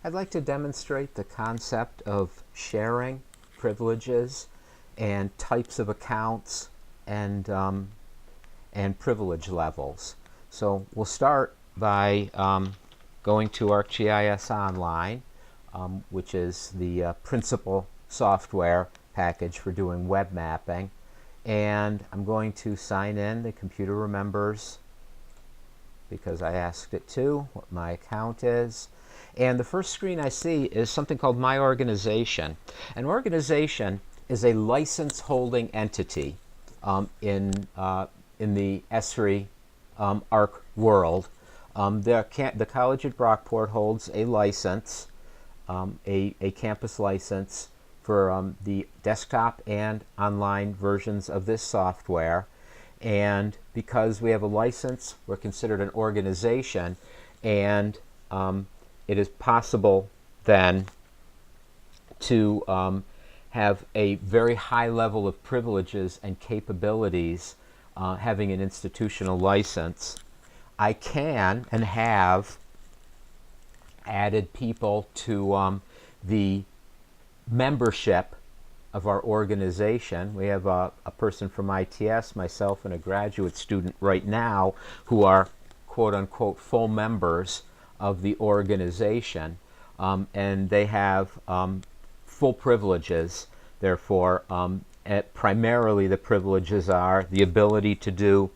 I'd like to demonstrate the concept of sharing privileges and types of accounts and privilege levels. So we'll start by going to ArcGIS Online, which is the principal software package for doing web mapping. And I'm going to sign in. The computer remembers, because I asked it to, what my account is. And the first screen I see is something called My Organization. An organization is a license holding entity in the ESRI ARC world. The college at Brockport holds a license, a campus license for the desktop and online versions of this software. And because we have a license, we're considered an organization, and it is possible then to have a very high level of privileges and capabilities having an institutional license. I can and have added people to the membership of our organization. We have a person from ITS, myself, and a graduate student right now who are quote-unquote full members of the organization, and they have full privileges. Therefore, primarily the privileges are the ability to do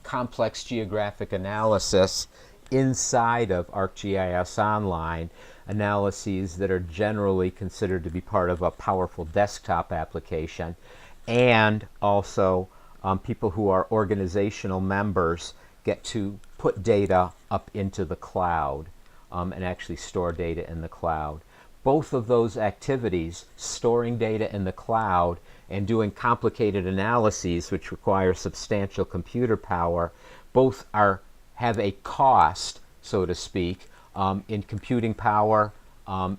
complex geographic analysis inside of ArcGIS Online, analyses that are generally considered to be part of a powerful desktop application, and also people who are organizational members get to put data up into the cloud and actually store data in the cloud. Both of those activities, storing data in the cloud and doing complicated analyses which require substantial computer power, both have a cost, so to speak, in computing power,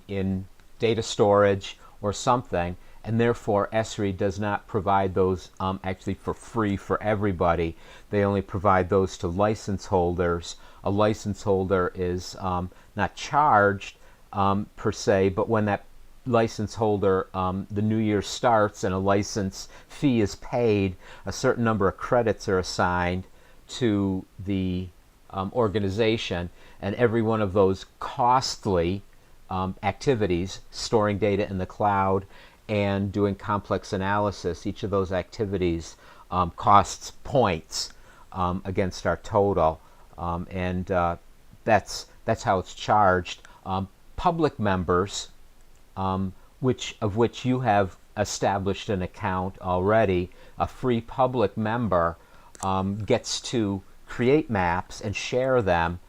in data storage or something, and therefore ESRI does not provide those actually for free for everybody. They only provide those to license holders. A license holder is not charged per se, but when that license holder, the new year starts and a license fee is paid, a certain number of credits are assigned to the organization, and every one of those costly activities, storing data in the cloud and doing complex analysis, each of those activities costs points against our total, and that's how it's charged. Public members, of which you have established an account already, a free public member gets to create maps and share them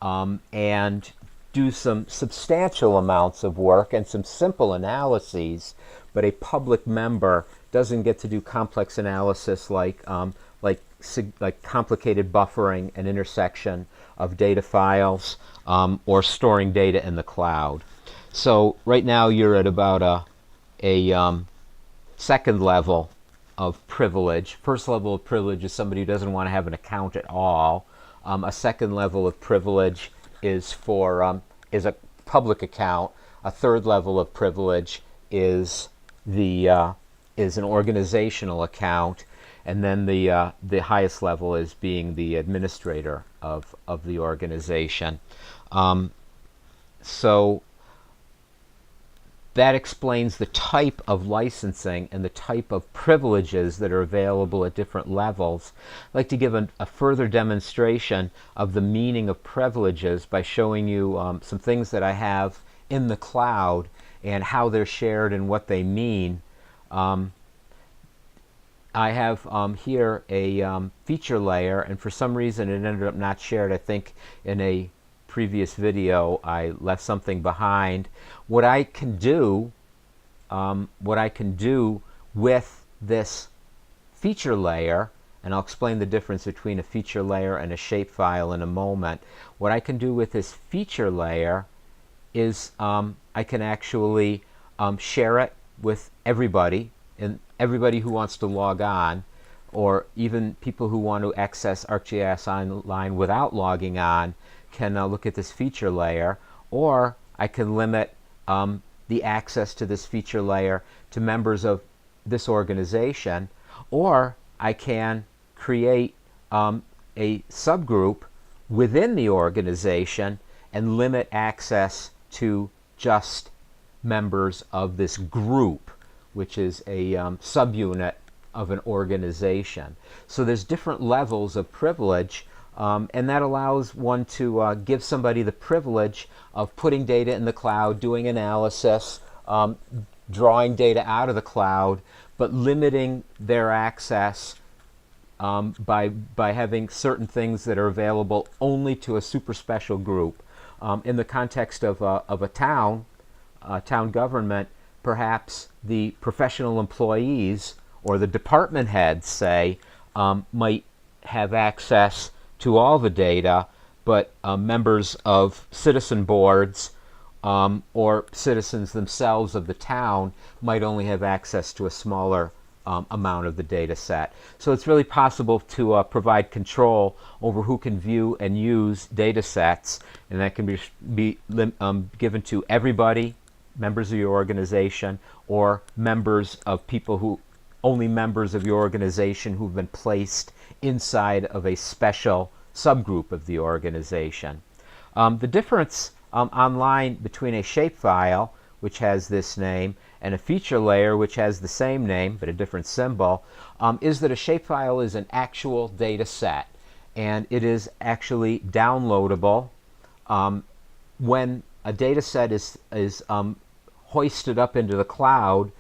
and do some substantial amounts of work and some simple analyses, but a public member doesn't get to do complex analysis like complicated buffering and intersection of data files or storing data in the cloud. So right now you're at about a second level of privilege. First level of privilege is somebody who doesn't want to have an account at all. A second level of privilege is a public account. A third level of privilege is an organizational account, and then the highest level is being the administrator of the organization. So that explains the type of licensing and the type of privileges that are available at different levels. I'd like to give a further demonstration of the meaning of privileges by showing you some things that I have in the cloud and how they're shared and what they mean. I have here a feature layer, and for some reason it ended up not shared. I think in a previous video I left something behind. What I can do with this feature layer, and I'll explain the difference between a feature layer and a shapefile in a moment. What I can do with this feature layer is I can actually share it with everybody, and everybody who wants to log on, or even people who want to access ArcGIS Online without logging on can look at this feature layer, or I can limit the access to this feature layer to members of this organization, or I can create a subgroup within the organization and limit access to just members of this group, which is a subunit of an organization. So there's different levels of privilege, and that allows one to give somebody the privilege of putting data in the cloud, doing analysis, drawing data out of the cloud, but limiting their access by having certain things that are available only to a super special group. In the context of a town government, perhaps the professional employees or the department heads, say, might have access to all the data, but members of citizen boards or citizens themselves of the town might only have access to a smaller amount of the data set. So it's really possible to provide control over who can view and use data sets, and that can be given to everybody, members of your organization, or members of people who, only members of your organization who've been placed inside of a special subgroup of the organization. The difference online between a shapefile, which has this name, and a feature layer, which has the same name but a different symbol, is that a shapefile is an actual data set, and it is actually downloadable. When a data set is hoisted up into the cloud,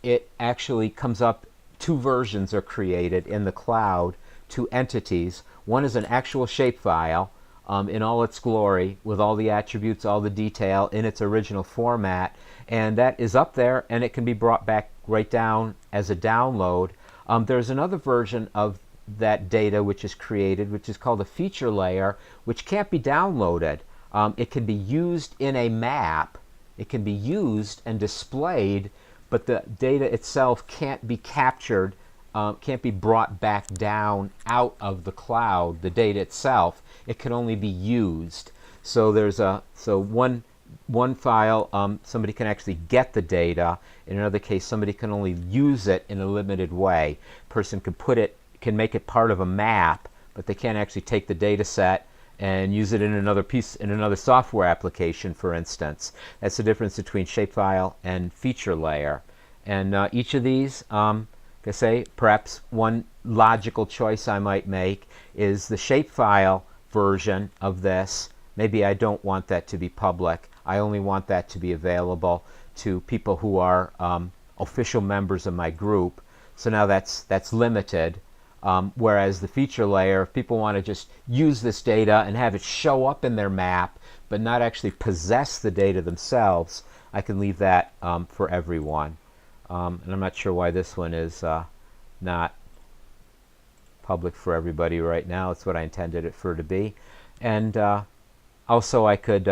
it actually comes up, two versions are created in the cloud, two entities. One is an actual shapefile in all its glory, with all the attributes, all the detail in its original format, and that is up there, and it can be brought back right down as a download. There's another version of that data which is created, which is called a feature layer, which can't be downloaded. It can be used in a map, it can be used and displayed, but the data itself can't be captured, can't be brought back down out of the cloud, the data itself. It can only be used. So there's one file, somebody can actually get the data. In another case, somebody can only use it in a limited way. Person can make it part of a map, but they can't actually take the data set and use it in another software application, for instance. That's the difference between shapefile and feature layer. And each of these, like I say, perhaps one logical choice I might make is the shapefile version of this. Maybe I don't want that to be public. I only want that to be available to people who are official members of my group. So now that's limited. Whereas the feature layer, if people want to just use this data and have it show up in their map, but not actually possess the data themselves, I can leave that for everyone. And I'm not sure why this one is not public for everybody right now. It's what I intended it for to be. And also I could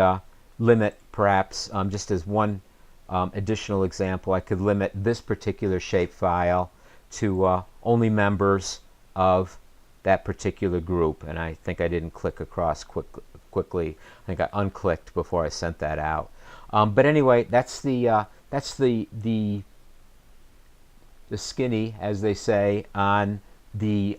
limit, perhaps, just as one additional example, I could limit this particular shapefile to only members of that particular group. And I think I didn't click across quickly. I think I unclicked before I sent that out. But anyway, that's the skinny, as they say, on the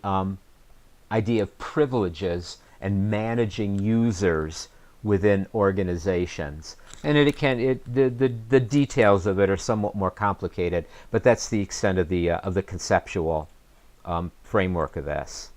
idea of privileges and managing users within organizations. And the details of it are somewhat more complicated, but that's the extent of the conceptual framework of this.